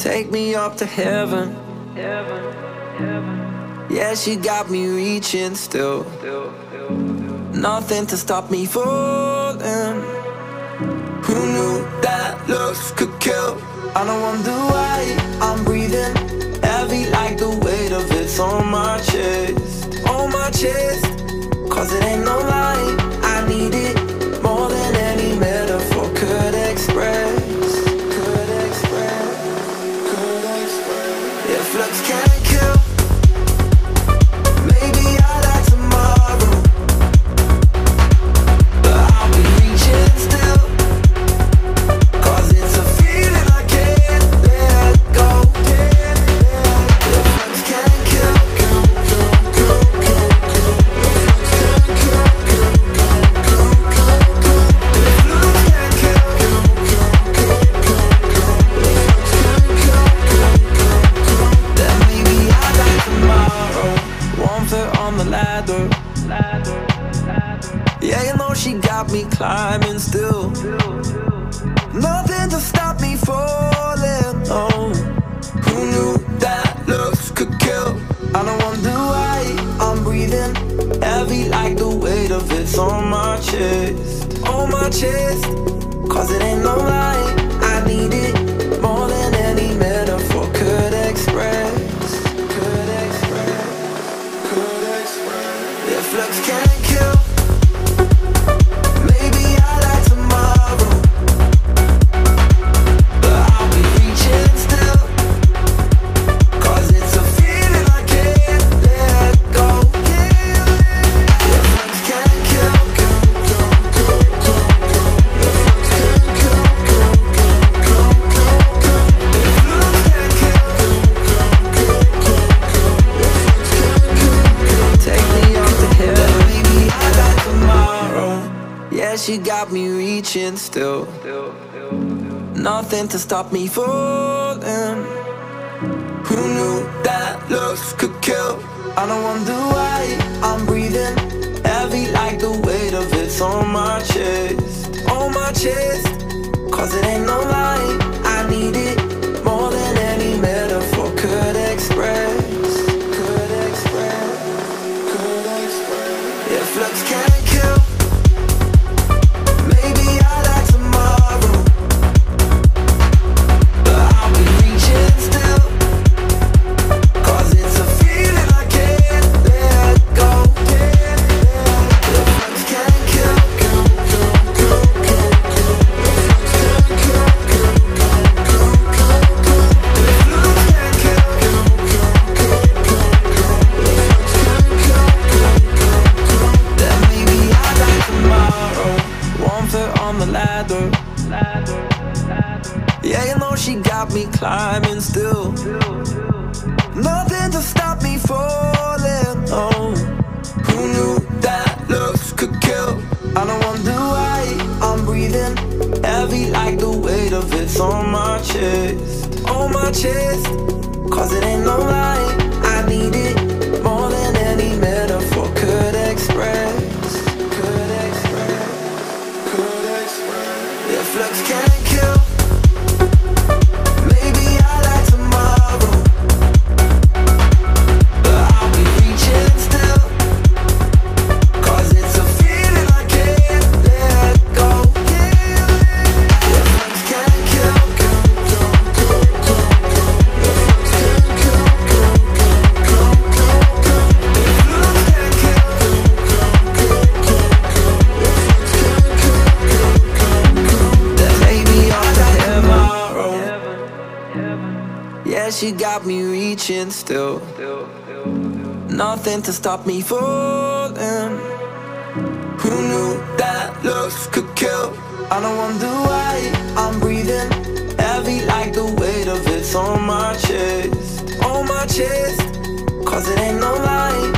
Take me up to heaven. Yeah, she got me reaching still. Nothing to stop me falling. Who knew that looks could kill? I don't wonder why I'm breathing heavy like the weight of it's on my chest. On my chest. Cause it ain't no lie, I need it more than any metaphor could express. Could express, could express. If looks can't kill, maybe I'll die tomorrow, but I'll be reaching still. Cause it's a feeling I can't let go. If looks can't kill, on the ladder. Yeah, you know she got me climbing still. Nothing to stop me falling. Oh, who knew that looks could kill? I don't wonder why I'm breathing heavy like the weight of it's on my chest. On my chest. Cause it ain't no lie, I need it more than any metaphor could express. If looks can't kill, maybe I'll die tomorrow, but I'll be reaching still. Cause it's a feeling I can't let go. If looks can't kill, take me up to heaven. Maybe I'll die tomorrow. Yeah, she got me reaching still. Nothing to stop me falling. Who knew that looks could kill? I don't wonder why I'm breathing heavy like the weight of it's on my chest. On my chest. Cause it ain't no lie, I need it more than any metaphor could express. Could express, could express. If looks can't kill, maybe I'll die tomorrow, but I'll be reaching still. Cause it's a feeling I can't let go. If looks can't kill, then maybe I'll die tomorrow. Warmth on the ladder. Yeah, you know she got me climbing still. Nothing to stop me falling. Oh, who knew that looks could kill? I don't wonder why I'm breathing heavy like the weight of it's on my chest. On my chest. Cause it ain't no lie, I need it more than any metaphor could express. Could express, could express. If looks can't kill, maybe I'll die tomorrow, but I'll be reaching still. Cause it's a feeling I can't let go. If looks can't kill, then maybe I'll die tomorrow. Yeah, she got me reaching still. Nothing to stop me falling. Who knew that looks could kill? I don't wonder why I'm breathing heavy like the weight of it's on my chest. On my chest. Cause it ain't no lie,